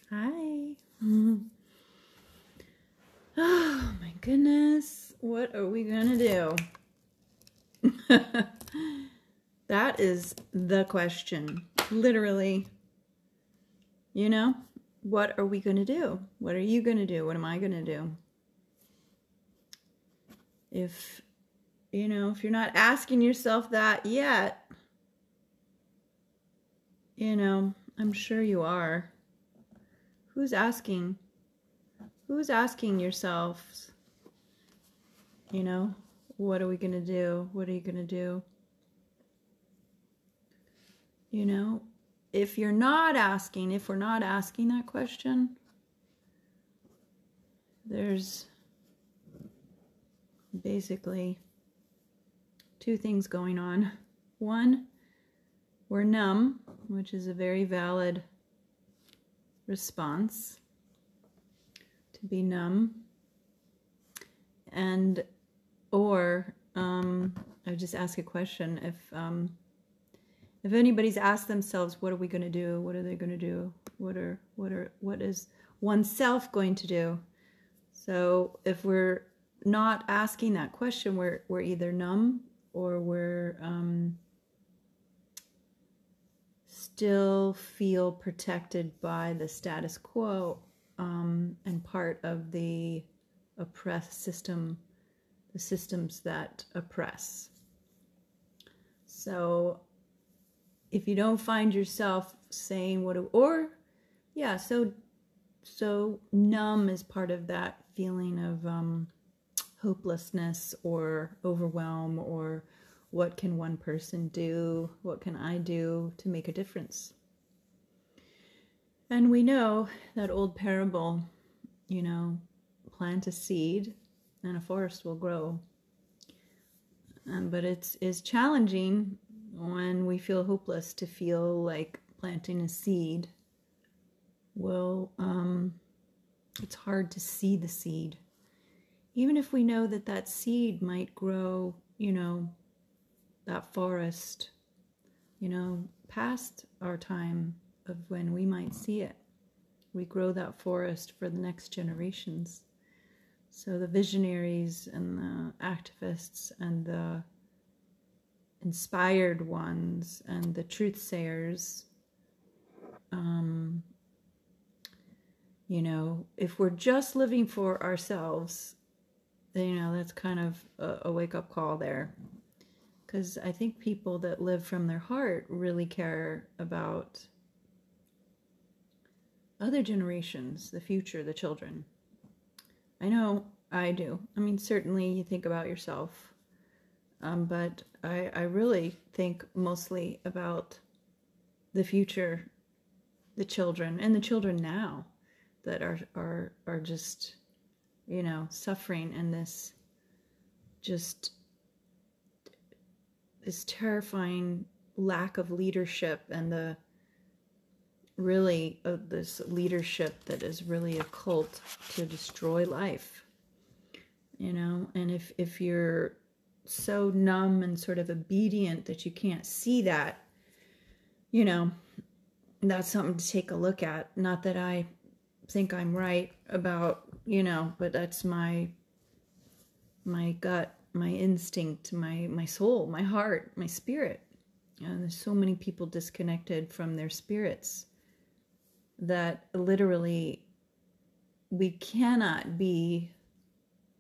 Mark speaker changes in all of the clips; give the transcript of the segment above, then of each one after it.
Speaker 1: Hi. Oh my goodness. What are we going to do? That is the question. Literally. You know, what are we going to do? What are you going to do? What am I going to do? If you're not asking yourself that yet, I'm sure you are. Who's asking yourselves, what are we going to do? What are you going to do? If we're not asking that question, there's basically two things going on. One, we're numb, which is a very valid response, to be numb. And or I just ask a question. If anybody's asked themselves, what are we going to do? What are they going to do? What is oneself going to do? So if we're not asking that question, we're either numb or we're still feel protected by the status quo and part of the oppressed system, the systems that oppress. So if you don't find yourself saying so numb is part of that feeling of hopelessness or overwhelm, or what can one person do? What can I do to make a difference? And we know that old parable, plant a seed and a forest will grow. But it's challenging when we feel hopeless to feel like planting a seed it's hard to see the seed. Even if we know that seed might grow, that forest, past our time of when we might see it. We grow that forest for the next generations. So the visionaries and the activists and the inspired ones and the truth sayers, if we're just living for ourselves, that's kind of a wake-up call there. Because I think people that live from their heart really care about other generations, the future, the children. I know I do. I mean, certainly you think about yourself. But I really think mostly about the future, the children, and the children now that are just, suffering in this terrifying lack of leadership, and this leadership that is really a cult to destroy life, and if you're so numb and sort of obedient that you can't see that, that's something to take a look at. Not that I think I'm right about, but that's my gut, my instinct, my soul, my heart, my spirit. And there's so many people disconnected from their spirits that literally we cannot be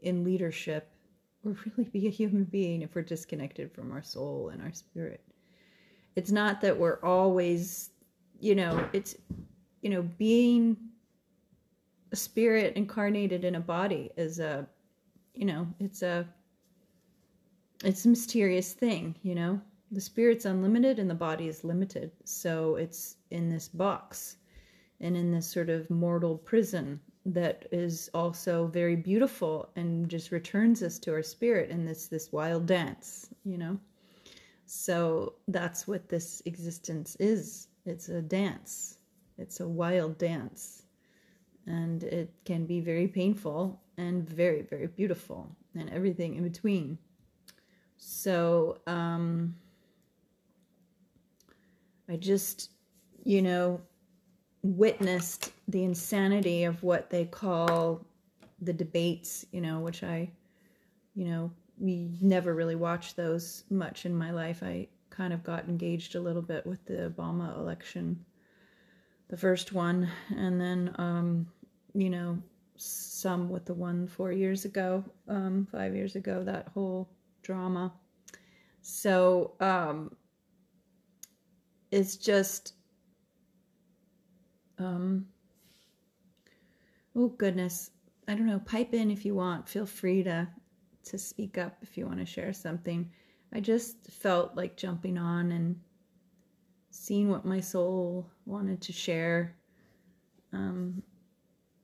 Speaker 1: in leadership or really be a human being if we're disconnected from our soul and our spirit. It's not that we're always, it's, being a spirit incarnated in a body is it's a mysterious thing, The spirit's unlimited and the body is limited. So it's in this box and in this sort of mortal prison that is also very beautiful and just returns us to our spirit in this wild dance, So that's what this existence is. It's a dance. It's a wild dance. And it can be very painful and very, very beautiful and everything in between. So I just, witnessed the insanity of what they call the debates, which we never really watched those much in my life. I kind of got engaged a little bit with the Obama election, the first one, and then, some with the one 4 years ago, 5 years ago, that whole drama. So, it's just, oh goodness, I don't know, pipe in if you want, feel free to speak up if you want to share something. I just felt like jumping on and seeing what my soul wanted to share.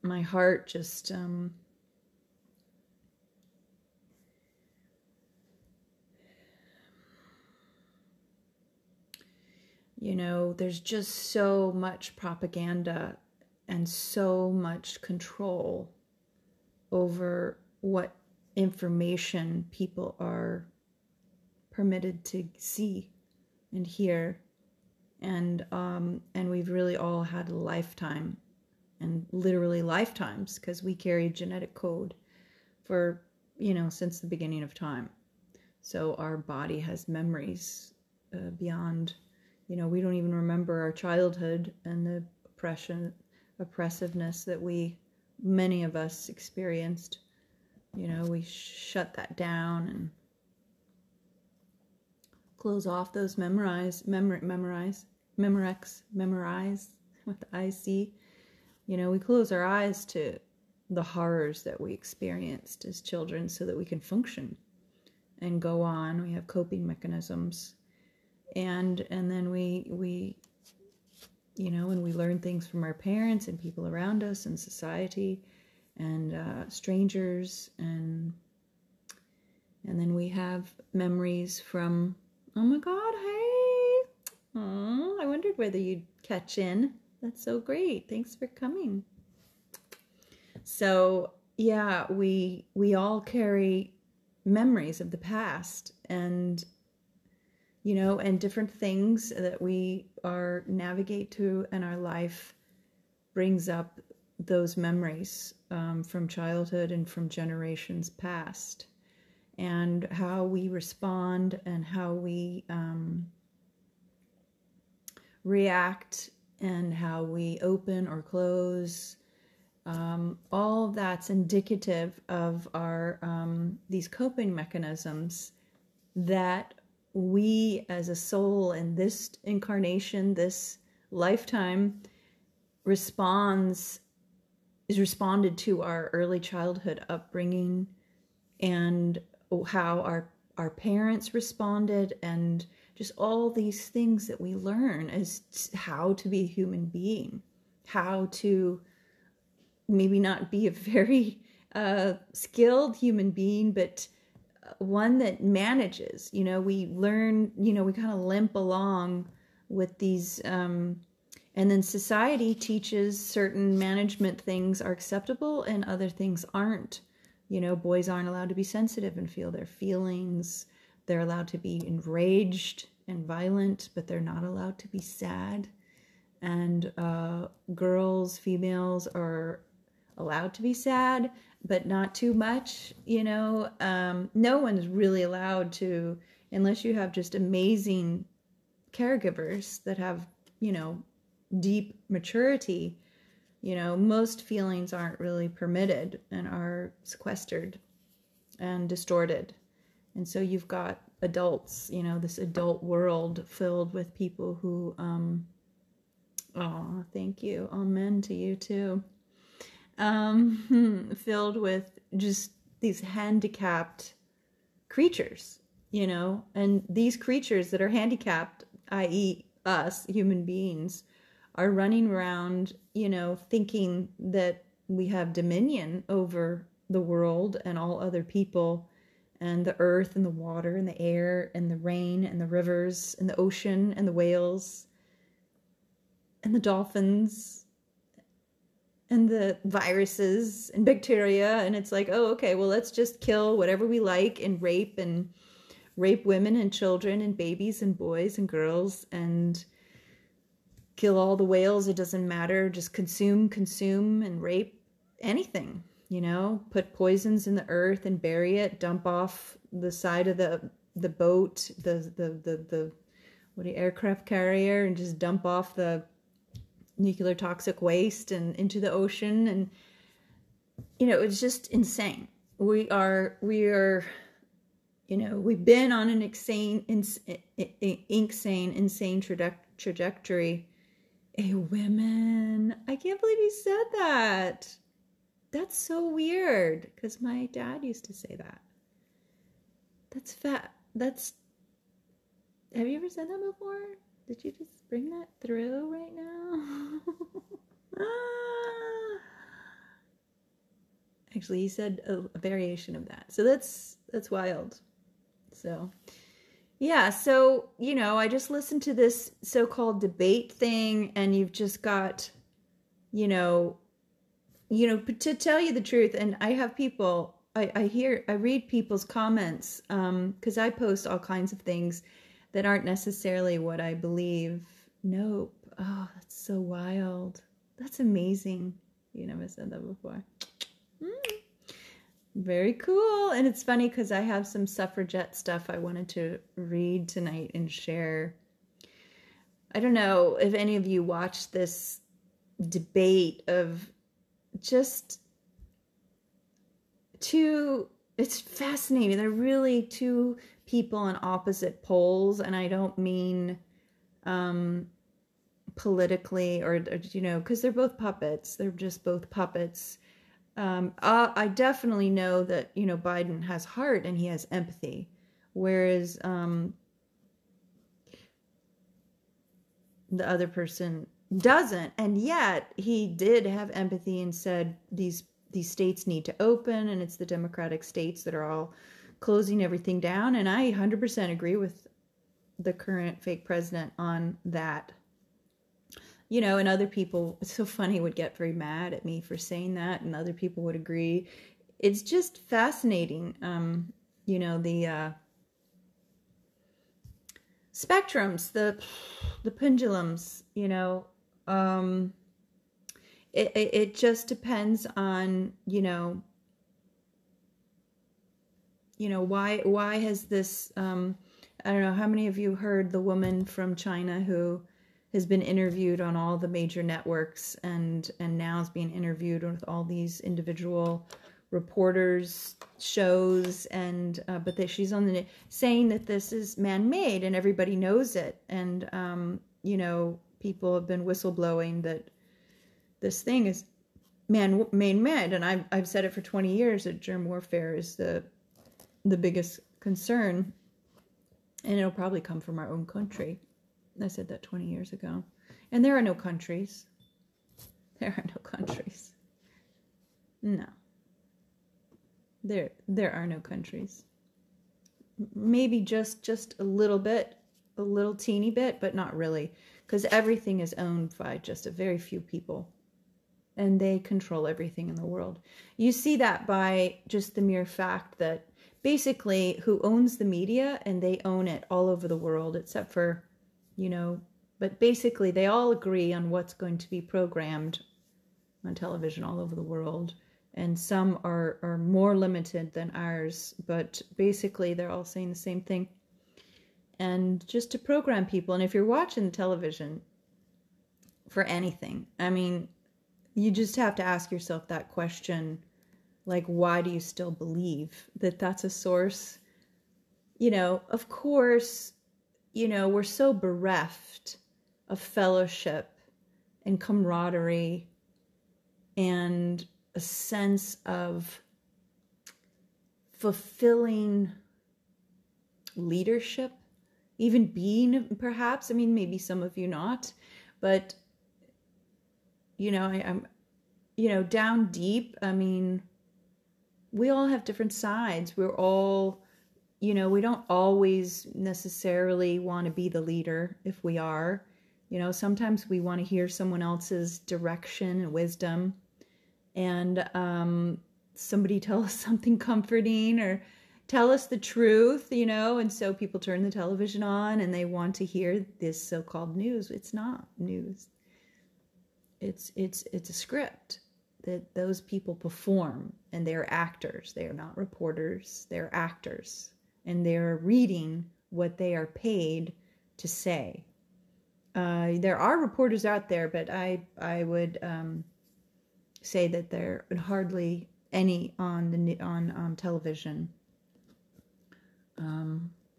Speaker 1: My heart just, there's just so much propaganda and so much control over what information people are permitted to see and hear, and we've really all had a lifetime, and literally lifetimes, because we carry genetic code for since the beginning of time. So our body has memories beyond, we don't even remember our childhood and the oppressiveness that many of us experienced. We shut that down and close off those memorize with the IC. We close our eyes to the horrors that we experienced as children so that we can function and go on. We have coping mechanisms, and then we and we learn things from our parents and people around us and society and strangers, and then we have memories from, oh my God, hey, oh, I wondered whether you'd catch in. That's so great. Thanks for coming. So yeah, we all carry memories of the past, and and different things that we navigate through in our life brings up those memories from childhood and from generations past, and how we respond and how we react and how we open or close. All of that's indicative of our these coping mechanisms that we as a soul in this incarnation, this lifetime, is responded to our early childhood upbringing and how our parents responded, and just all these things that we learn as how to be a human being, how to maybe not be a very skilled human being, but one that manages. We learn, we kind of limp along with these, and then society teaches certain management things are acceptable and other things aren't. Boys aren't allowed to be sensitive and feel their feelings. They're allowed to be enraged and violent, but they're not allowed to be sad. And girls, females are allowed to be sad, but not too much. No one's really allowed to, unless you have just amazing caregivers that have, deep maturity. Most feelings aren't really permitted and are sequestered and distorted. And so you've got adults, this adult world filled with people who, oh, thank you. Amen to you too. Filled with just these handicapped creatures, and these creatures that are handicapped, i.e. us, human beings, are running around, thinking that we have dominion over the world and all other people, and the earth and the water and the air and the rain and the rivers and the ocean and the whales and the dolphins and the viruses and bacteria. And it's like, oh, okay, well, let's just kill whatever we like and rape women and children and babies and boys and girls and kill all the whales. It doesn't matter. Just consume, and rape anything, you know, put poisons in the earth and bury it, dump off the side of the boat, the aircraft carrier, and just dump off the nuclear toxic waste and into the ocean. And, you know, it's just insane. We are, you know, we've been on an insane trajectory. Hey, women, I can't believe you said that. That's so weird, because my dad used to say that. That's fat. That's, have you ever said that before? Did you just bring that through right now? Actually, he said a variation of that. So that's wild. So, yeah. So, you know, I just listened to this so-called debate thing, and you've just got, you know, to tell you the truth, and I have people, I read people's comments, because I post all kinds of things that aren't necessarily what I believe. Nope. Oh, that's so wild. That's amazing. You never said that before. Very cool. And it's funny because I have some suffragette stuff I wanted to read tonight and share. I don't know if any of you watched this debate of just it's fascinating. They're really two people on opposite poles, and I don't mean politically or you know, because they're both puppets. They're just both puppets. I definitely know that, you know, Biden has heart and he has empathy, whereas the other person doesn't. And yet he did have empathy and said these states need to open, and it's the Democratic states that are all closing everything down. And I 100% agree with the current fake president on that. You know, and other people, it's so funny, would get very mad at me for saying that, and other people would agree. It's just fascinating. You know, the spectrums, the pendulums, you know, it just depends on, you know, why has this, I don't know, how many of you heard the woman from China who has been interviewed on all the major networks and now is being interviewed with all these individual reporters shows, and but she's on the saying that this is man-made and everybody knows it, and you know, people have been whistleblowing that this thing is man-made, and I've said it for 20 years that germ warfare is the biggest concern, and it'll probably come from our own country. I said that 20 years ago. And there are no countries. There are no countries. No. There are no countries. Maybe just a little bit, a little teeny bit, but not really. Because everything is owned by just a very few people. And they control everything in the world. You see that by just the mere fact that basically who owns the media, and they own it all over the world, except for, you know, but basically they all agree on what's going to be programmed on television all over the world. And some are more limited than ours, but basically they're all saying the same thing. And just to program people, and if you're watching television for anything, I mean, you just have to ask yourself that question, like, why do you still believe that that's a source? You know, of course, you know, we're so bereft of fellowship and camaraderie and a sense of fulfilling leadership, even being, perhaps, I mean, maybe some of you not, but, you know, I'm, you know, down deep, I mean, we all have different sides. We're all, you know, we don't always necessarily want to be the leader. If we are, you know, sometimes we want to hear someone else's direction and wisdom, and somebody tell us something comforting or tell us the truth, and so people turn the television on and they want to hear this so-called news. It's not news. It's a script that those people perform, and they're actors. They are not reporters. They're actors, and they're reading what they are paid to say. There are reporters out there, but I would say that there are hardly any on television.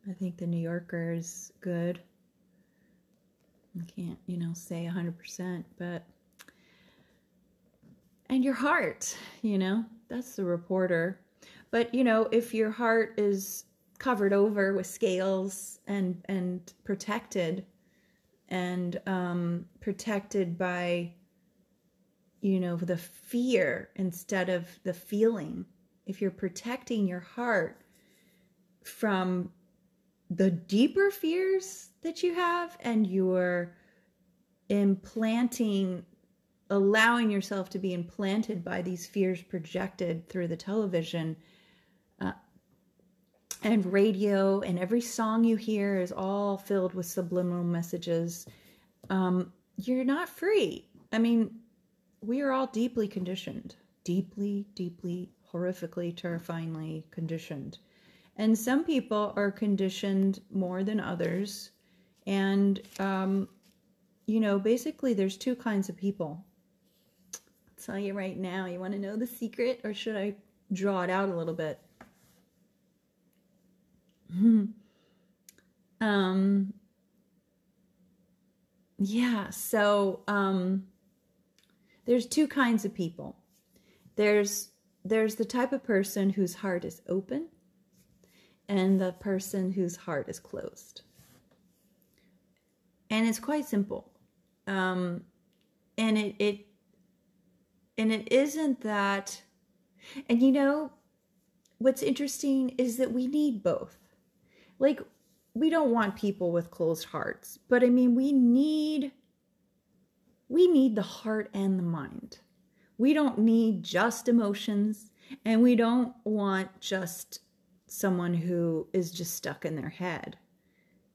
Speaker 1: I think the New Yorker is good. I can't, say 100%, but and your heart, that's the reporter. But if your heart is covered over with scales and protected, and protected by the fear instead of the feeling, if you're protecting your heart from the deeper fears that you have, and you're allowing yourself to be implanted by these fears projected through the television and radio, and every song you hear is all filled with subliminal messages, you're not free. I mean, we are all deeply conditioned, deeply, horrifically, terrifyingly conditioned. And some people are conditioned more than others. And, basically there's two kinds of people. I'll tell you right now. You want to know the secret, or should I draw it out a little bit? There's two kinds of people. There's the type of person whose heart is open, and the person whose heart is closed. And it's quite simple. And it isn't that, and what's interesting is that we need both. Like, we don't want people with closed hearts, but I mean, we need the heart and the mind. We don't need just emotions, and we don't want just someone who is just stuck in their head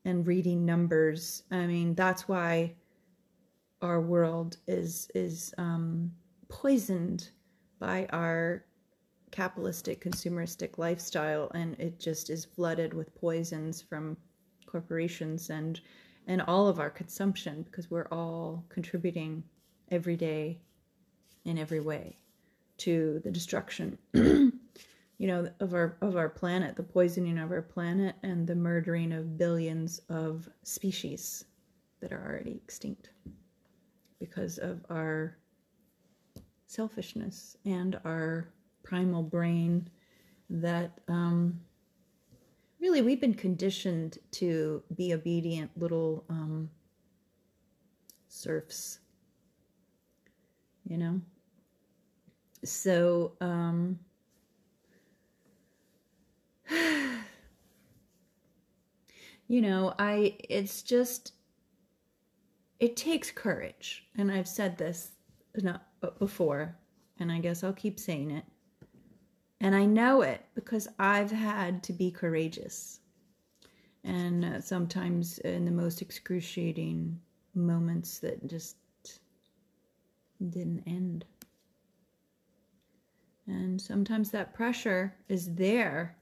Speaker 1: and reading numbers. I mean, that's why our world is poisoned by our capitalistic, consumeristic lifestyle, and it just is flooded with poisons from corporations and all of our consumption, because we're all contributing every day in every way to the destruction of our planet, the poisoning of our planet, and the murdering of billions of species that are already extinct because of our selfishness and our primal brain that really we've been conditioned to be obedient little serfs, so it's just, it takes courage, and I've said this before, and I guess I'll keep saying it. And I know it because I've had to be courageous. And sometimes in the most excruciating moments that just didn't end. And sometimes that pressure is there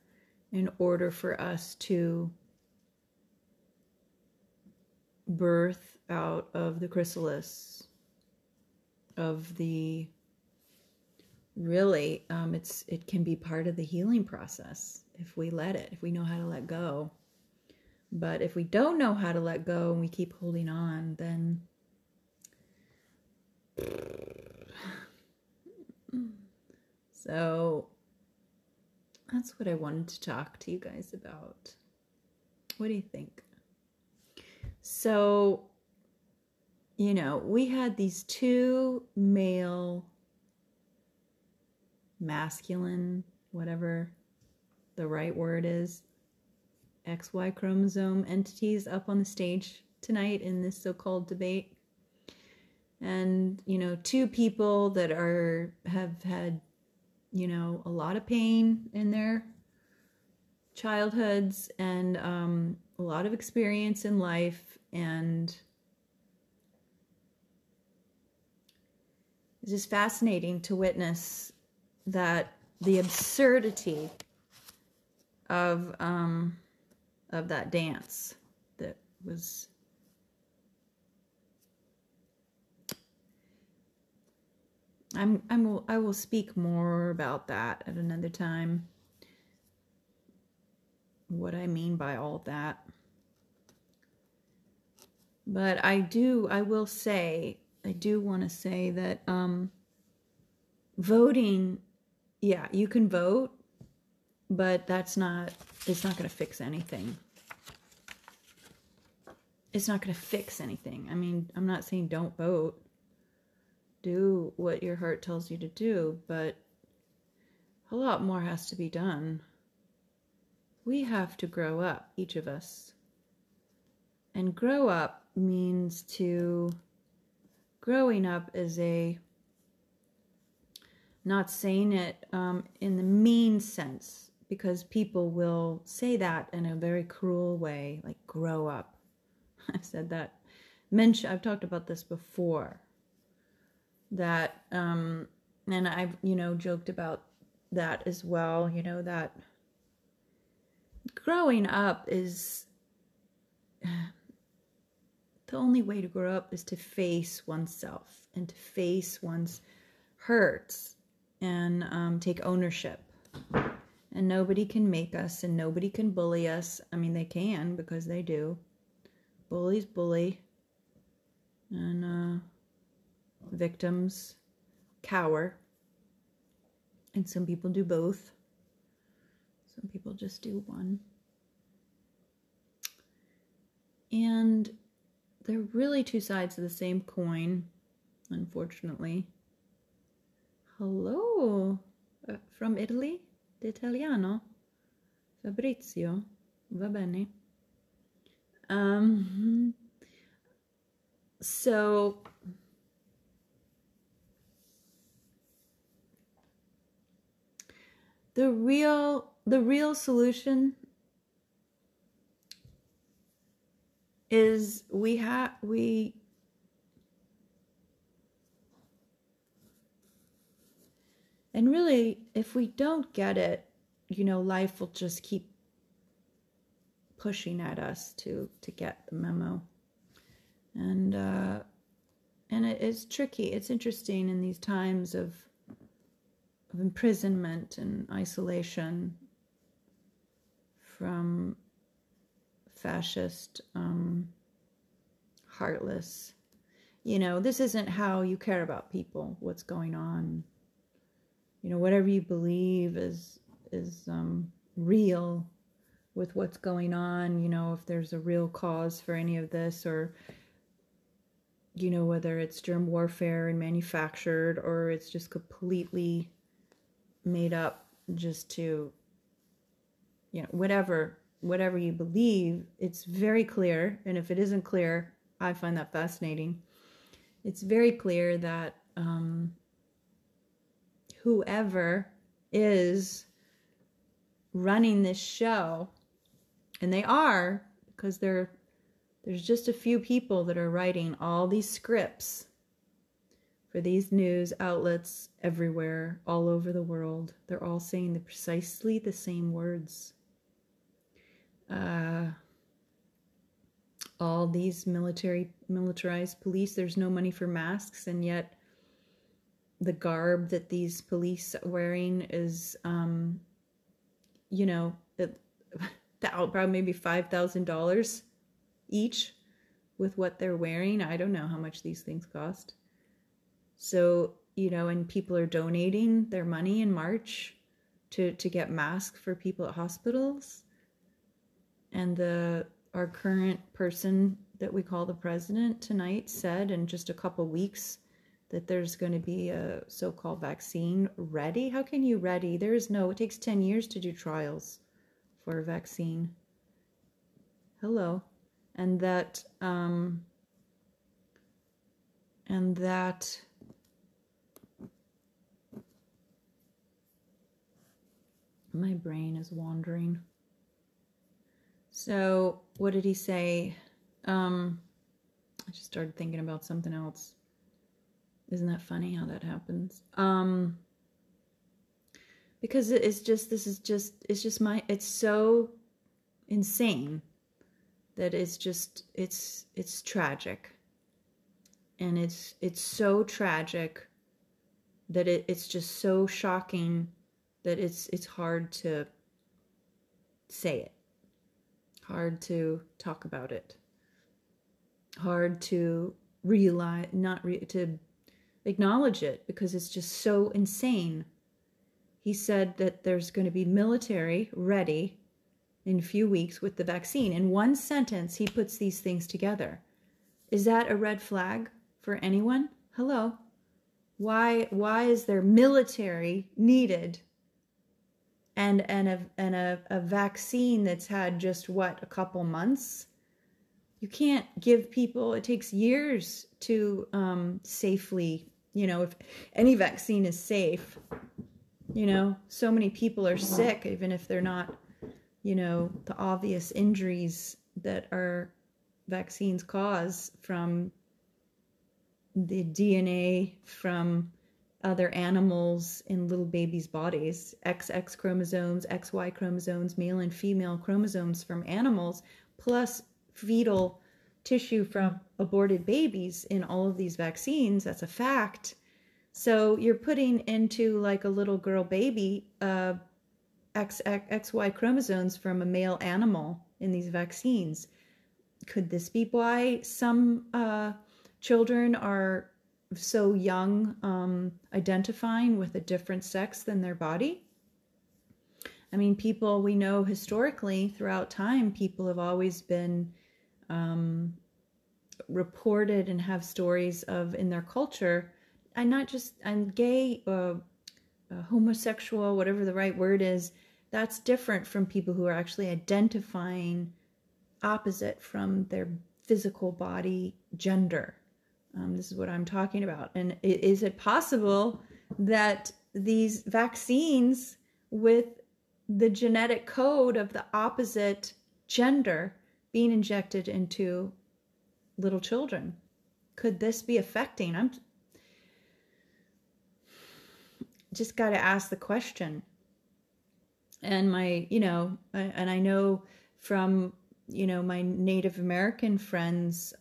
Speaker 1: in order for us to birth out of the chrysalis of the, really, it can be part of the healing process if we let it, if we know how to let go. But if we don't know how to let go and we keep holding on, then so that's what I wanted to talk to you guys about. What do you think? So, we had these two male, masculine, whatever the right word is, XY chromosome entities up on the stage tonight in this so-called debate. And, two people that have had, a lot of pain in their childhoods and a lot of experience in life, and it's just fascinating to witness that the absurdity of that dance that was I will speak more about that at another time, what I mean by all that. But I do want to say that voting, yeah, you can vote, but it's not going to fix anything. It's not going to fix anything. I mean, I'm not saying don't vote. Do what your heart tells you to do, but a lot more has to be done. We have to grow up, each of us. And grow up means growing up is not saying it in the mean sense, because people will say that in a very cruel way, like grow up. I've said that. I've talked about this before. That, and I've, joked about that as well, that growing up is, the only way to grow up is to face oneself and to face one's hurts and take ownership. And nobody can make us, and nobody can bully us. I mean, they can, because they do. Bullies bully. And victims cower. And some people do both. Some people just do one. And they're really two sides of the same coin, unfortunately. Hello, from Italy, d'Italiano, Fabrizio, va bene. So, the real solution is and really, if we don't get it, life will just keep pushing at us to get the memo. And it's tricky. It's interesting in these times of imprisonment and isolation from fascist, heartless. This isn't how you care about people, what's going on. Whatever you believe is real with what's going on, if there's a real cause for any of this, or, whether it's germ warfare and manufactured, or it's just completely made up just to, whatever you believe, it's very clear. And if it isn't clear, I find that fascinating. It's very clear that whoever is running this show, and they are, because there's just a few people that are writing all these scripts for these news outlets everywhere, all over the world. They're all saying precisely the same words. All these militarized police, there's no money for masks, and yet the garb that these police are wearing is, probably maybe $5,000 each with what they're wearing. I don't know how much these things cost. So, and people are donating their money in March to get masks for people at hospitals. And our current person that we call the president tonight said in just a couple weeks that there's going to be a so-called vaccine ready. How can you ready? It takes 10 years to do trials for a vaccine. Hello. And that my brain is wandering. So what did he say? I just started thinking about something else. Isn't that funny how that happens? Because it's so insane that it's tragic. And it's so tragic that it's just so shocking that it's hard to say it. Hard to talk about it. Hard to realize, to acknowledge it, because it's just so insane. He said that there's going to be military ready in a few weeks with the vaccine. In one sentence, he puts these things together. Is that a red flag for anyone? Hello? Why is there military needed and a vaccine that's had just what, a couple months? You can't give people, it takes years to safely, if any vaccine is safe, so many people are sick, even if they're not, the obvious injuries that our vaccines cause from the DNA from other animals in little babies' bodies, XX chromosomes, XY chromosomes, male and female chromosomes from animals, plus fetal tissue from aborted babies in all of these vaccines. That's a fact. So you're putting into like a little girl baby XY chromosomes from a male animal in these vaccines. Could this be why some children are so young, identifying with a different sex than their body? I mean, people, we know historically throughout time, people have always been reported and have stories of, in their culture, and not just, I'm gay, homosexual, whatever the right word is, that's different from people who are actually identifying opposite from their physical body gender. This is what I'm talking about. And is it possible that these vaccines with the genetic code of the opposite gender being injected into little children, could this be affecting? I'm just got to ask the question. And my, and I know from, my Native American friends,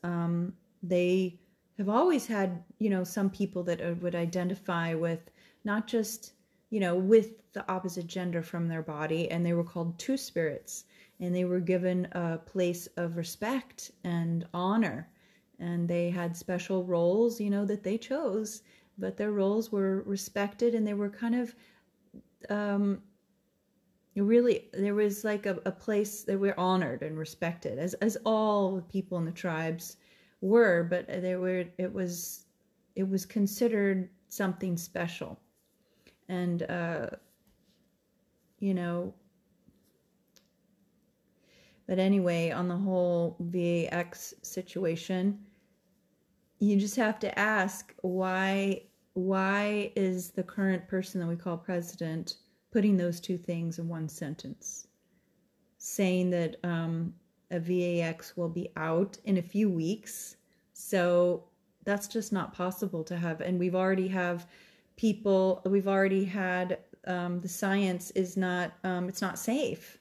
Speaker 1: they have always had, some people that would identify with not just, with the opposite gender from their body, and they were called two spirits, and they were given a place of respect and honor, and they had special roles, that they chose, but their roles were respected, and they were kind of, really, there was like a place that we're honored and respected, as all the people in the tribes were, but it was considered something special. And but anyway, on the whole VAX situation, you just have to ask why is the current person that we call president putting those two things in one sentence, saying that a VAX will be out in a few weeks. So that's just not possible to have. And we've already had the science is not, it's not safe.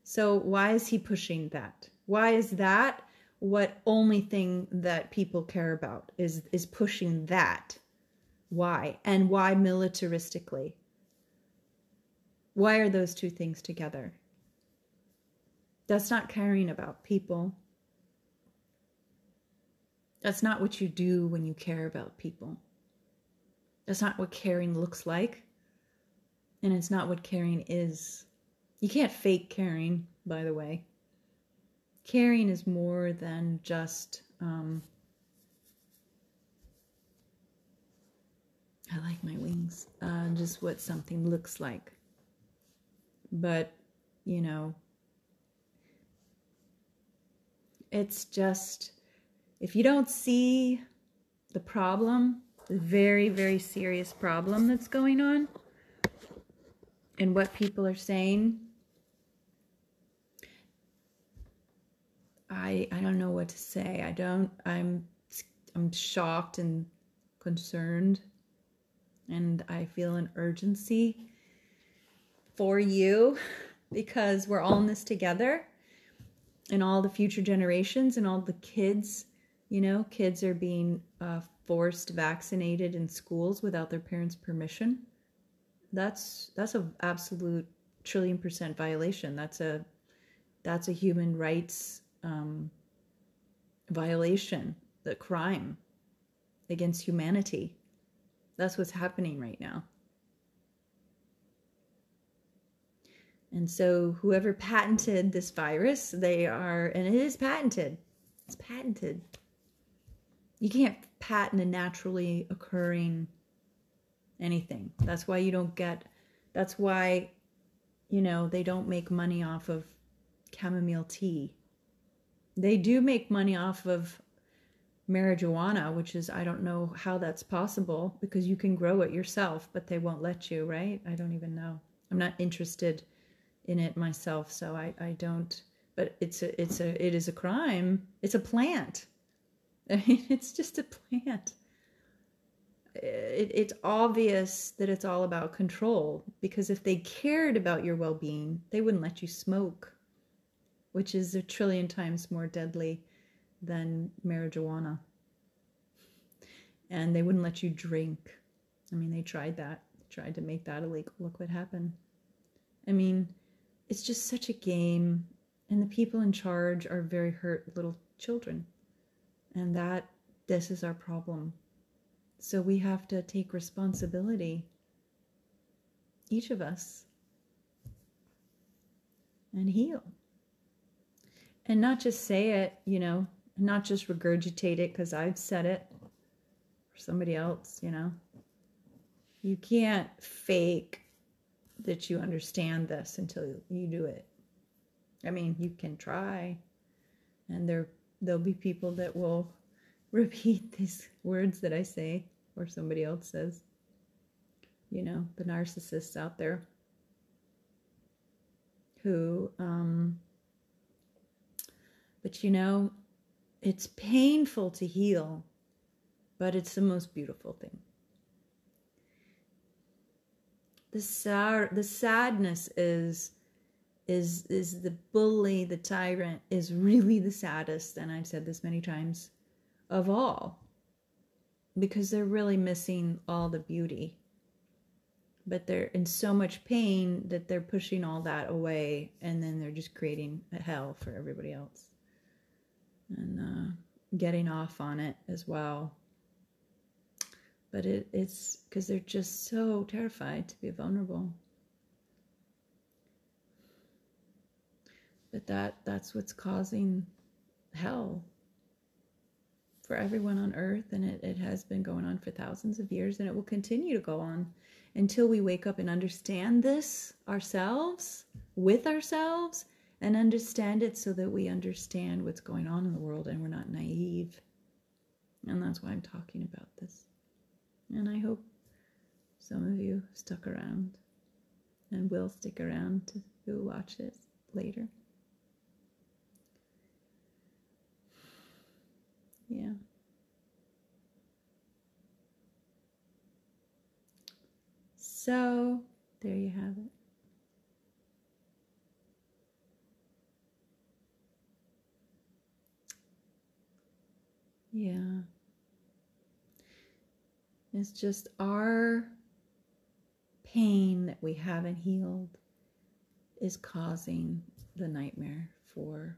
Speaker 1: So why is he pushing that? Why is that what only thing that people care about is pushing that? Why? And why militaristically? Why are those two things together? That's not caring about people. That's not what you do when you care about people. That's not what caring looks like. And it's not what caring is. You can't fake caring, by the way. Caring is more than just, I like my wings, just what something looks like. But, it's just, if you don't see the problem, the very, very serious problem that's going on, and what people are saying, I don't know what to say. I'm shocked and concerned, and I feel an urgency for you because we're all in this together, and all the future generations and all the kids, kids are being forced vaccinated in schools without their parents' permission. That's an absolute trillion% violation. That's a human rights violation, the crime against humanity. That's what's happening right now. And so whoever patented this virus, and it is patented. It's patented. You can't patent a naturally occurring anything. That's why they don't make money off of chamomile tea. They do make money off of marijuana, which is, I don't know how that's possible, because you can grow it yourself, but they won't let you, right? I don't even know. I'm not interested in it myself, so I don't, but it is a crime. It's a plant. I mean, it's just a plant. It's obvious that it's all about control, because if they cared about your well-being, they wouldn't let you smoke, which is 1 trillion times more deadly than marijuana. And they wouldn't let you drink. I mean, they tried that. They tried to make that illegal. Look what happened. I mean, it's just such a game, and the people in charge are very hurt little children. And this is our problem. So we have to take responsibility, each of us, and heal. And not just say it, not just regurgitate it because I've said it or somebody else, You can't fake that you understand this until you do it. I mean, you can try, and there'll be people that will repeat these words that I say or somebody else says, the narcissists out there who, but it's painful to heal, but it's the most beautiful thing. The sadness is the bully, the tyrant is really the saddest, and I've said this many times, of all, because they're really missing all the beauty, but they're in so much pain that they're pushing all that away, and then they're just creating a hell for everybody else, and getting off on it as well. But it's because they're just so terrified to be vulnerable. But that's what's causing hell for everyone on earth, and it has been going on for thousands of years, and it will continue to go on until we wake up and understand this ourselves, with ourselves, and understand it so that we understand what's going on in the world and we're not naive. And that's why I'm talking about this. And I hope some of you stuck around and will stick around to watch this later. Yeah. So, there you have it. Yeah. It's just our pain that we haven't healed is causing the nightmare for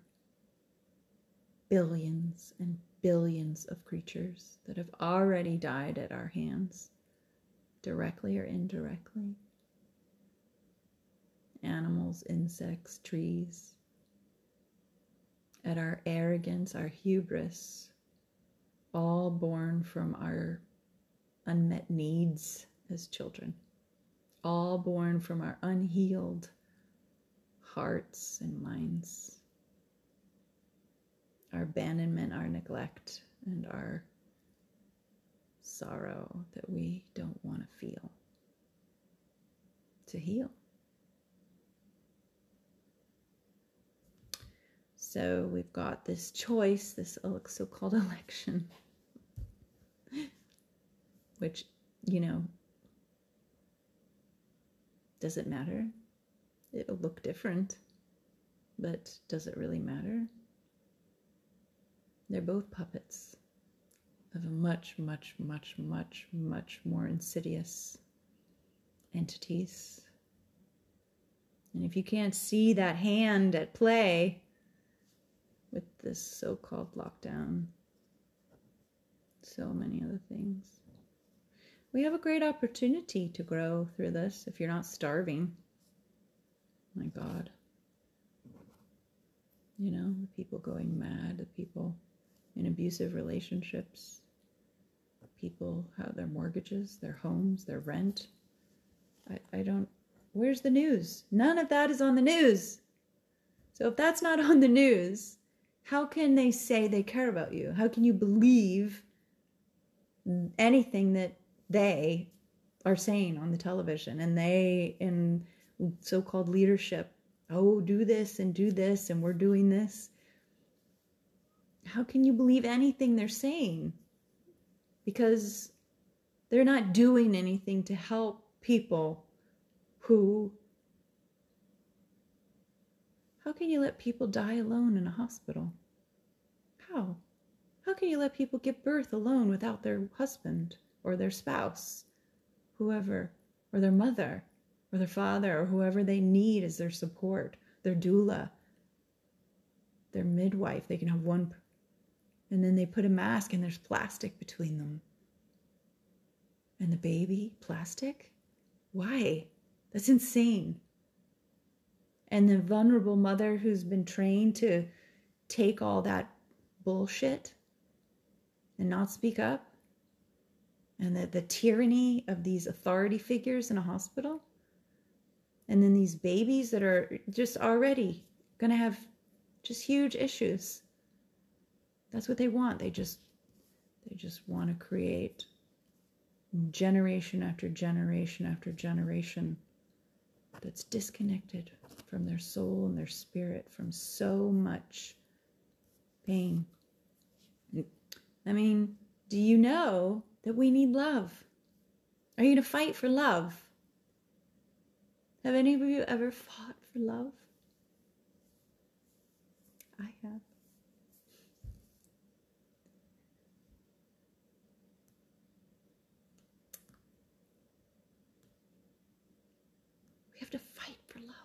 Speaker 1: billions and billions of creatures that have already died at our hands, directly or indirectly. Animals, insects, trees. At our arrogance, our hubris, all born from our unmet needs as children, all born from our unhealed hearts and minds, our abandonment, our neglect, and our sorrow that we don't want to feel to heal. So we've got this choice, this so-called election, which, does it matter? It'll look different, but does it really matter? They're both puppets of a much, much, much, much, much more insidious entities. And if you can't see that hand at play with this so-called lockdown, so many other things, we have a great opportunity to grow through this if you're not starving. My God. The people going mad, the people in abusive relationships, people have their mortgages, their homes, their rent. Where's the news? None of that is on the news. So if that's not on the news, how can they say they care about you? How can you believe anything that they are saying on the television and they in so-called leadership? Oh, do this and we're doing this. How can you believe anything they're saying? Because they're not doing anything to help people who... How can you let people die alone in a hospital? How? How can you let people give birth alone without their husband or their spouse, whoever, or their mother, or their father, or whoever they need as their support, their doula, their midwife? They can have one, and then they put a mask and there's plastic between them. And the baby, plastic? Why? That's insane. And the vulnerable mother who's been trained to take all that bullshit and not speak up, and the tyranny of these authority figures in a hospital, and then these babies that are just already going to have just huge issues. That's what they want. They just want to create generation after generation after generation that's disconnected from their soul and their spirit, from so much pain. I mean, do you know that we need love? Are you going to fight for love? Have any of you ever fought for love? I have. We have to fight for love.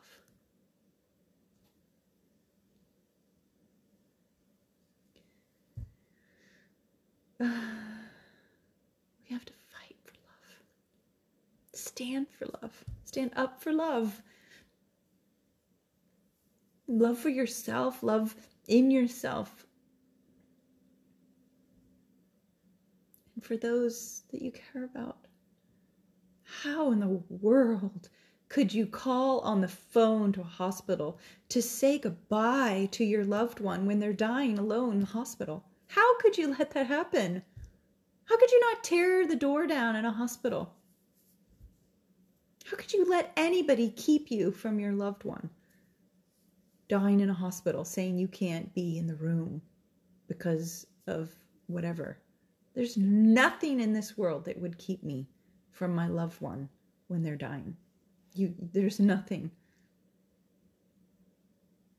Speaker 1: We have to fight for love. Stand for love. Stand up for love. Love for yourself. Love in yourself. And for those that you care about. How in the world could you call on the phone to a hospital to say goodbye to your loved one when they're dying alone in the hospital? How could you let that happen? How could you not tear the door down in a hospital? How could you let anybody keep you from your loved one dying in a hospital, saying you can't be in the room because of whatever? There's nothing in this world that would keep me from my loved one when they're dying. There's nothing.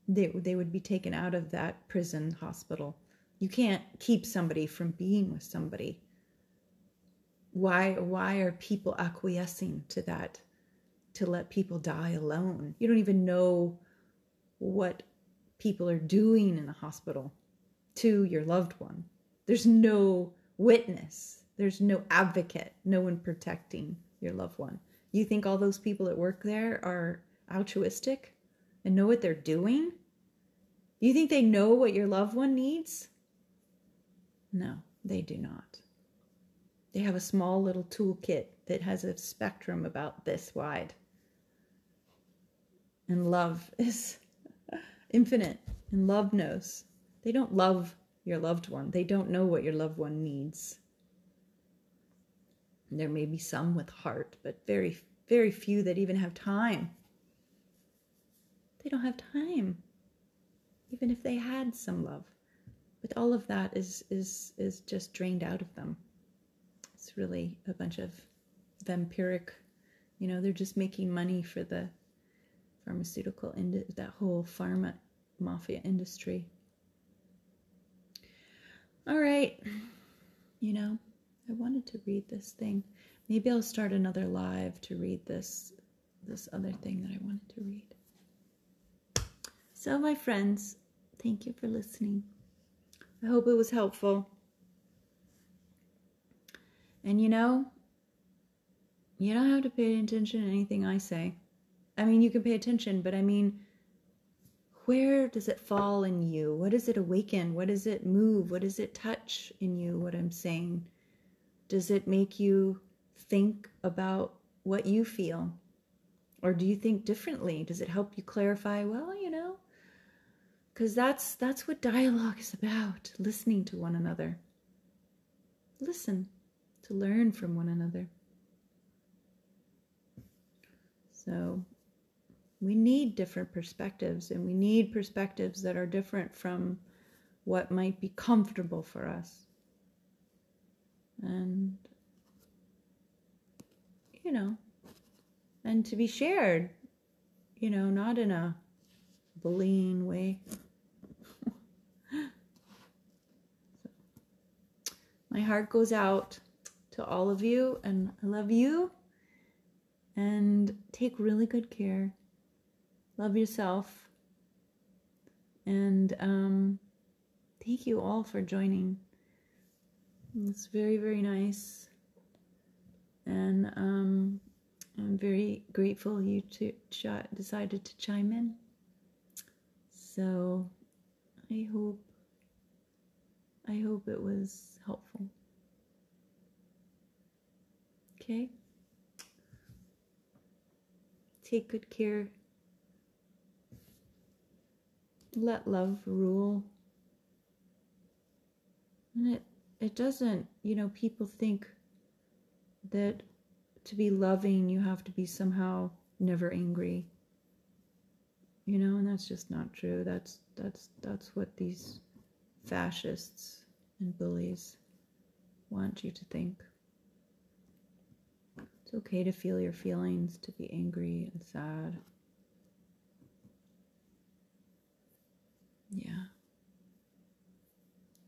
Speaker 1: They would be taken out of that prison hospital. You can't keep somebody from being with somebody. Why are people acquiescing to that? To let people die alone? You don't even know what people are doing in the hospital to your loved one. There's no witness. There's no advocate. No one protecting your loved one. You think all those people that work there are altruistic and know what they're doing? You think they know what your loved one needs? No, they do not. They have a small little toolkit that has a spectrum about this wide. And love is infinite, and love knows. They don't love your loved one. They don't know what your loved one needs. And there may be some with heart, but very, very few that even have time. They don't have time. even if they had some love. But all of that is just drained out of them. It's really a bunch of vampiric, they're just making money for the pharmaceutical that whole pharma mafia industry. All right, I wanted to read this thing. Maybe I'll start another live to read this other thing that I wanted to read. So, my friends, thank you for listening. I hope it was helpful. And you don't have to pay attention to anything I say. I mean, you can pay attention, but I mean, where does it fall in you? What does it awaken? What does it move? What does it touch in you, what I'm saying? Does it make you think about what you feel? Or do you think differently? Does it help you clarify, because that's what dialogue is about, listening to one another. Listen to learn from one another. So we need different perspectives, and we need perspectives that are different from what might be comfortable for us. And, and to be shared, not in a bullying way. My heart goes out to all of you, and I love you. And take really good care. Love yourself. And thank you all for joining. It's very, very nice. And I'm very grateful you decided to chime in. So I hope it was helpful. Okay? Take good care. Let love rule. And it doesn't, people think that to be loving you have to be somehow never angry. And that's just not true. That's what these fascists and bullies want you to think. It's okay to feel your feelings, to be angry and sad. Yeah.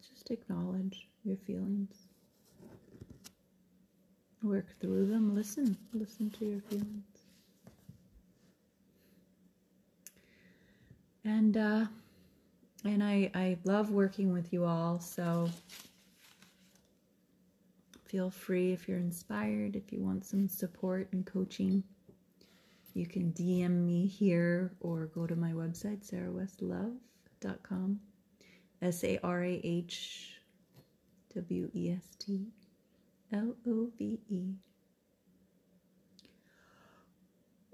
Speaker 1: Just acknowledge your feelings. Work through them. Listen to your feelings. And I love working with you all, so feel free if you're inspired, if you want some support and coaching. You can DM me here or go to my website, sarahwestlove.com. SARAHWESTLOVE.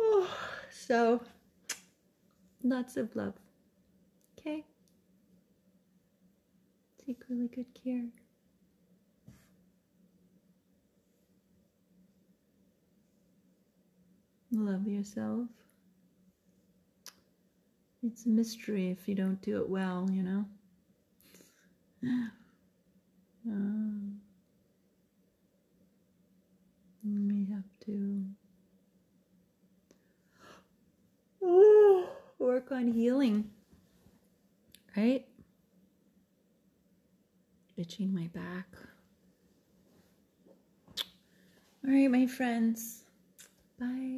Speaker 1: Oh, so lots of love. Okay? Take really good care. Love yourself. It's a mystery if you don't do it well, We have to work on healing, right? Itching my back. All right, my friends. Bye.